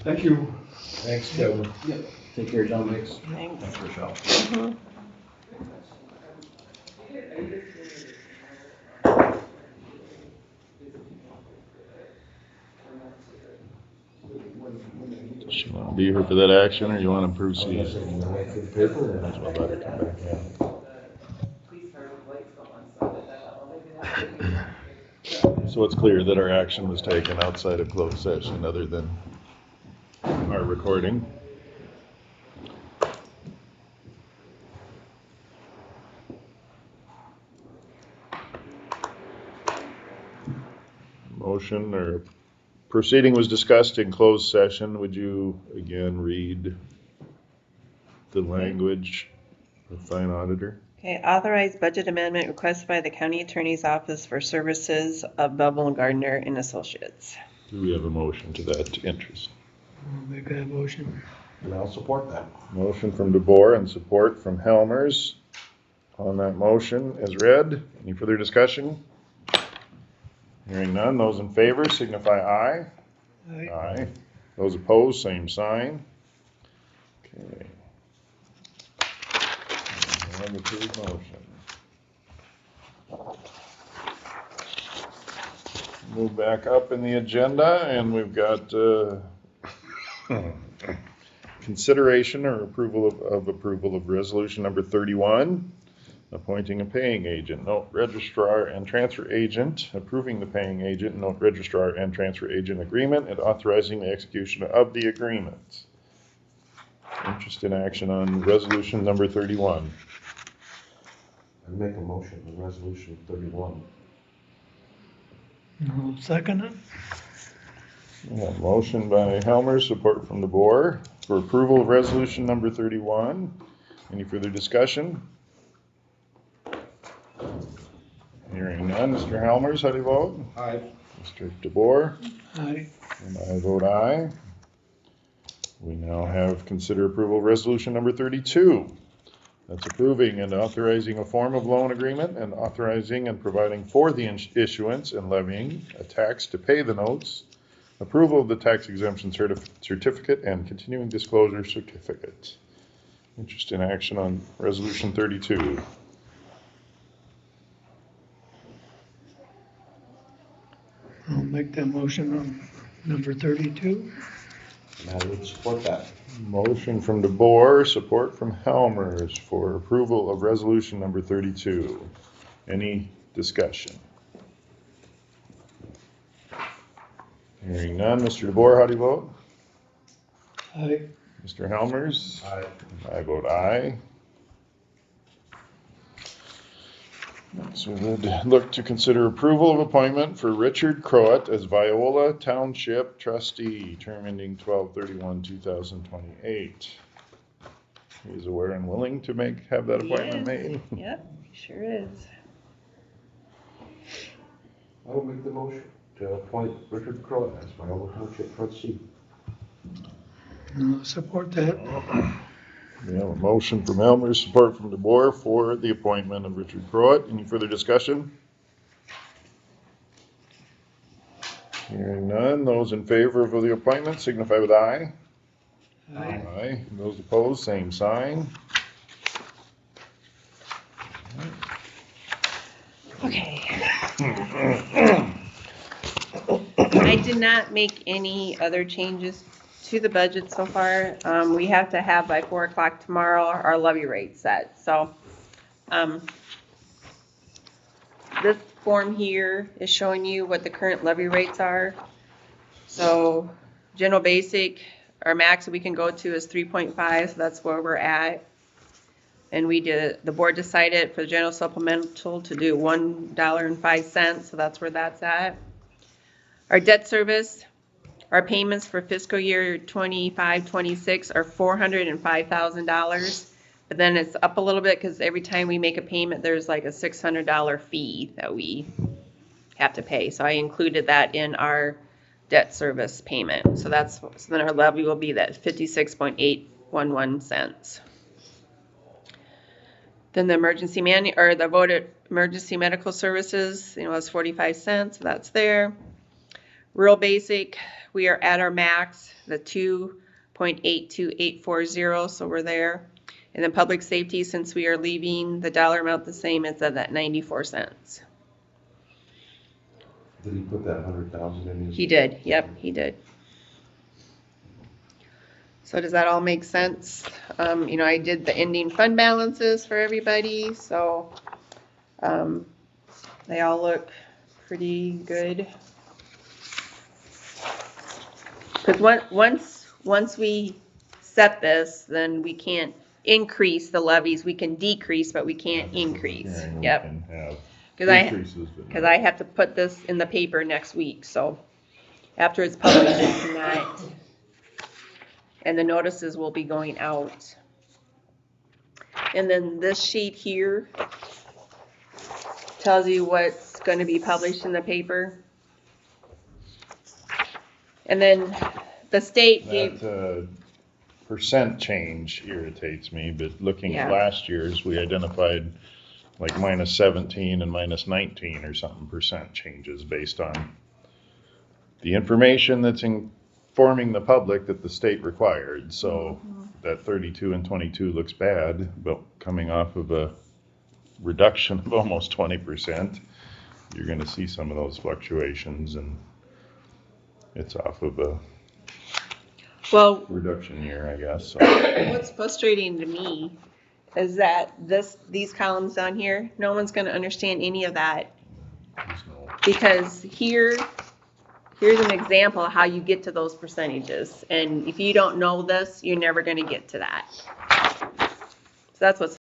Thank you. Thanks, Kevin. Yep. Take care, John. Thanks. Thanks. Rochelle. Mhm. Does she want to be here for that action, or you want to proceed? Wait for the paper. Might as well let her come back. So it's clear that our action was taken outside of closed session, other than our recording. Motion or proceeding was discussed in closed session. Would you again read the language of fine auditor? Okay, authorized budget amendment requested by the county attorney's office for services of Bevel and Gardner and Associates. Do we have a motion to that interest? I'll make that motion. And I'll support that. Motion from DeBoer and support from Helmers on that motion as read. Any further discussion? Hearing none, those in favor signify aye. Aye. Those opposed, same sign. Okay. And approved motion. Move back up in the agenda, and we've got consideration or approval of approval of resolution number 31, appointing a paying agent, note registrar and transfer agent, approving the paying agent, note registrar and transfer agent agreement, and authorizing the execution of the agreement. Interest in action on resolution number 31. I make a motion on resolution 31. I'll second it. Yeah, motion by Helmer, support from DeBoer for approval of resolution number 31. Any further discussion? Hearing none. Mr. Helmers, how do you vote? Aye. Mr. DeBoer? Aye. And I vote aye. We now have consider approval of resolution number 32. That's approving and authorizing a form of loan agreement and authorizing and providing for the issuance and levying a tax to pay the notes, approval of the tax exemption certificate and continuing disclosure certificate. Interest in action on resolution 32. I'll make that motion on number 32. And I would support that. Motion from DeBoer, support from Helmers for approval of resolution number 32. Any discussion? Hearing none. Mr. DeBoer, how do you vote? Aye. Mr. Helmers? Aye. I vote aye. So we'd look to consider approval of appointment for Richard Croat as Viola Township trustee, term ending 12/31/2028. He is aware and willing to have that appointment made. Yep, he sure is. I will make the motion to appoint Richard Crowe as my old township trustee. I'll support that. We have a motion from Helmer, support from DeBoer for the appointment of Richard Croat. Any further discussion? Hearing none, those in favor of the appointment signify with aye. Aye. Aye. Those opposed, same sign. Okay. I did not make any other changes to the budget so far. We have to have by 4 o'clock tomorrow our levy rate set. So this form here is showing you what the current levy rates are. So general basic, our max we can go to is 3.5, so that's where we're at. And the board decided for the general supplemental to do $1.05, so that's where that's at. Our debt service, our payments for fiscal year 25-26 are $405,000. But then it's up a little bit because every time we make a payment, there's like a $600 fee that we have to pay. So I included that in our debt service payment. So then our levy will be that 56.811 cents. Then the the voted emergency medical services, that's 45 cents, so that's there. Rural basic, we are at our max, the 2.82840, so we're there. And then public safety, since we are leaving the dollar amount the same, it's at that 94 cents. Did he put that 100,000 in his? He did, yep, he did. So does that all make sense? You know, I did the ending fund balances for everybody, so they all look pretty good. Because once we set this, then we can't increase the levies. We can decrease, but we can't increase. Yeah, we Yep. can have Because increases, but because I have to put this in the paper next week, so after it's published, it's not. And the notices will be going out. And then this sheet here tells you what's going to be published in the paper. And then the state gave, that percent change irritates me, but looking at Yeah. last year's, we identified like -17 and -19 or something percent changes based on the information that's informing the public that the state required. So that 32 and 22 looks bad, but coming off of a reduction of almost 20%, you're gonna see some of those fluctuations, and it's off of a well, reduction year, I guess, so. what's frustrating to me is that these columns down here, no one's going to understand any of that, There's no- because here's an example of how you get to those percentages. And if you don't know this, you're never going to get to that. So that's what's